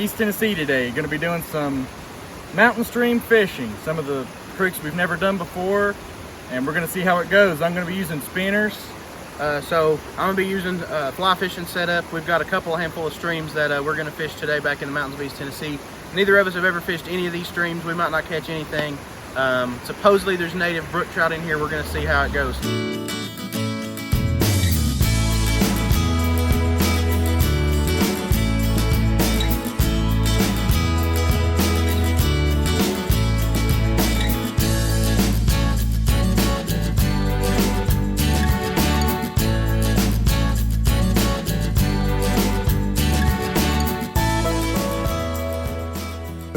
East Tennessee today. Going to be doing some mountain stream fishing, some of the creeks we've never done before, and we're going to see how it goes. I'm going to be using spinners. So I'm going to be using fly fishing setup. We've got a handful of streams that we're going to fish today back in the mountains of East Tennessee. Neither of us have ever fished any of these streams. We might not catch anything. Supposedly there's native brook trout in here. We're going to see how it goes.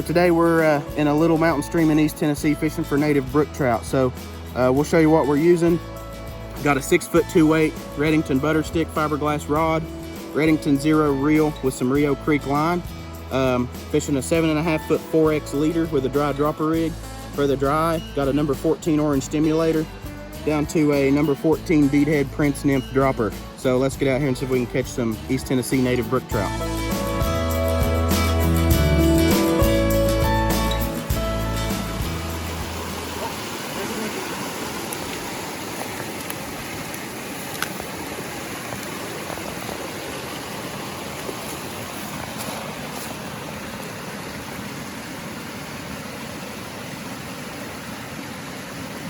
Today we're in a little mountain stream in East Tennessee fishing for native brook trout. So we'll show you what we're using. Got a 6'2" 2/8 Redington butter stick fiberglass rod, Redington Zero reel with some Rio Creek line. Fishing a 7.5 foot 4X leader with a dry dropper rig for the dry. Got a number 14 orange stimulator down to a number 14 beadhead Prince Nymph dropper. So let's get out here and see if we can catch some East Tennessee native brook trout.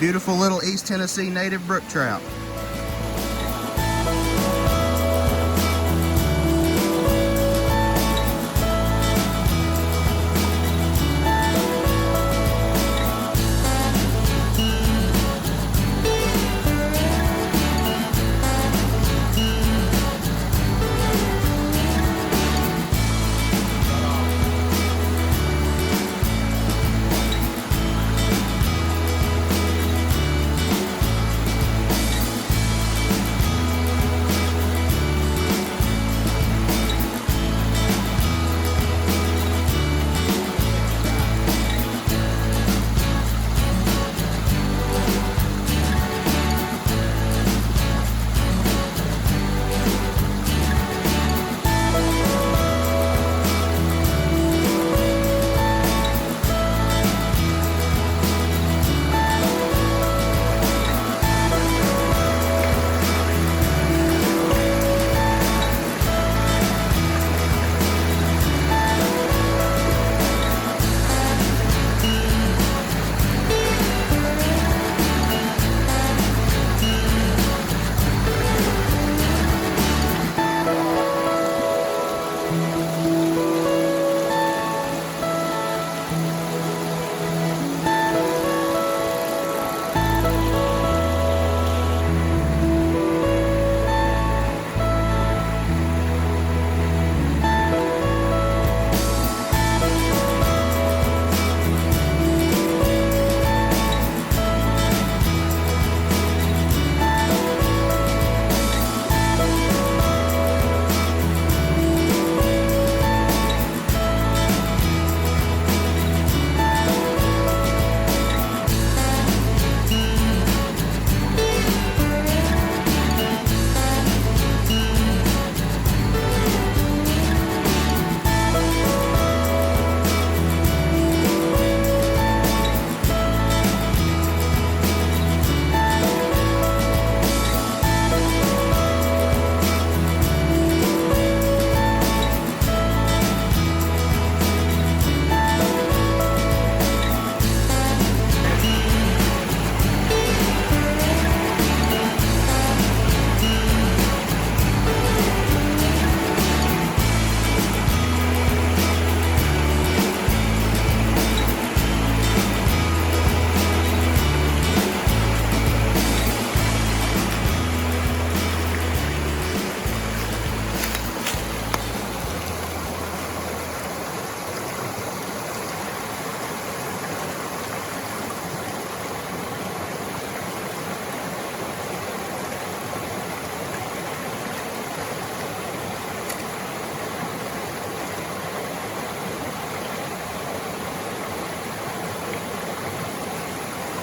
Beautiful little East Tennessee native brook trout.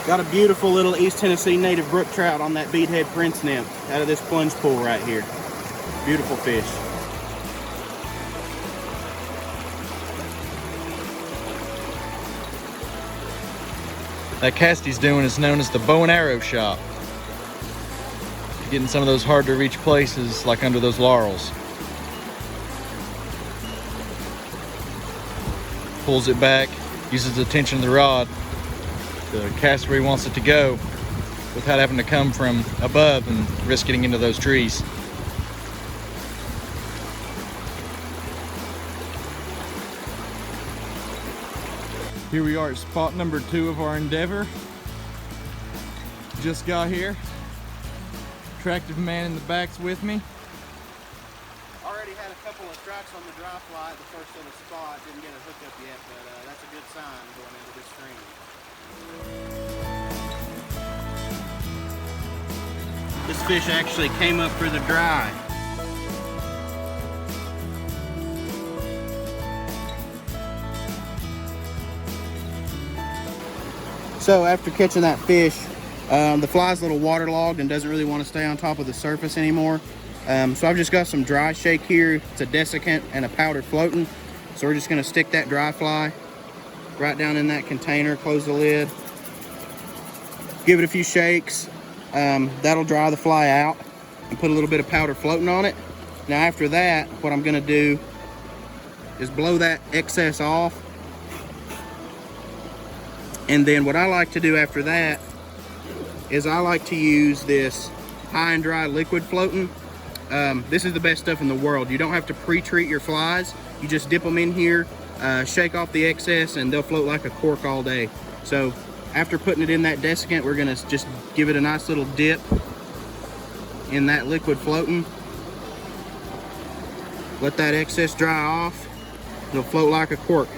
Got a beautiful little East Tennessee native brook trout on that beadhead Prince Nymph out of this plunge pool right here. Beautiful fish. That cast he's doing is known as the bow and arrow shot. Getting some of those hard to reach places like under those laurels. Pulls it back, uses the tension of the rod to cast where he wants it to go without having to come from above and risk getting into those trees. Here we are at spot number 2 of our endeavor. Just got here. Attractive man in the back's with me. Already had a couple of strikes on the dry fly at the first little spot. Didn't get a hookup yet, but that's a good sign going into this stream. This fish actually came up for the dry. So after catching that fish, the fly's a little waterlogged and doesn't really want to stay on top of the surface anymore. So I've just got some dry shake here. It's a desiccant and a powdered floating. So we're just going to stick that dry fly right down in that container, close the lid, give it a few shakes. That'll dry the fly out and put a little bit of powder floating on it. Now after that, what I'm going to do is blow that excess off. And then what I like to do after that is I like to use this high and dry liquid floating. This is the best stuff in the world. You don't have to pre-treat your flies. You just dip them in here, shake off the excess, and they'll float like a cork all day. So after putting it in that desiccant, we're gonna just give it a nice little dip in that liquid floating. Let that excess dry off. It'll float like a cork.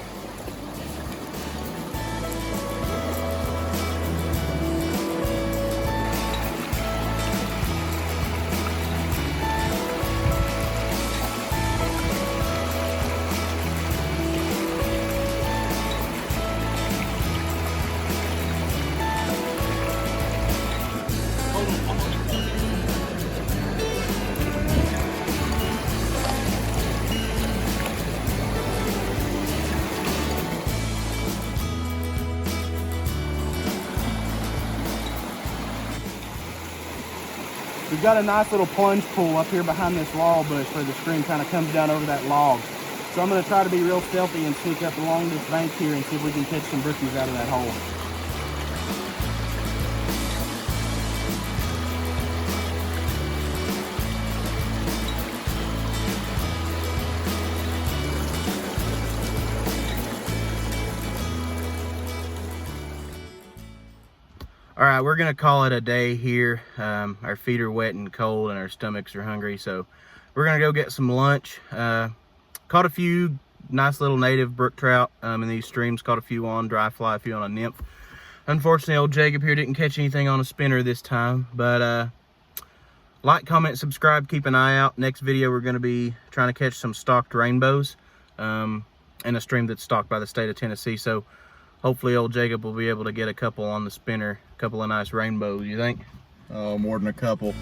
We've got a nice little plunge pool up here behind this laurel bush where the stream kind of comes down over that log. So I'm going to try to be real stealthy and sneak up along this bank here and see if we can catch some brookies out of that hole. All right, we're gonna call it a day here. Our feet are wet and cold and our stomachs are hungry, so we're gonna go get some lunch. Caught a few nice little native brook trout in these streams, caught a few on dry fly, a few on a nymph. Unfortunately, old Jacob here didn't catch anything on a spinner this time, but like, comment, subscribe, keep an eye out. Next video, we're gonna be trying to catch some stocked rainbows in a stream that's stocked by the state of Tennessee. So hopefully old Jacob will be able to get a couple on the spinner, a couple of nice rainbows, you think? Oh, more than a couple.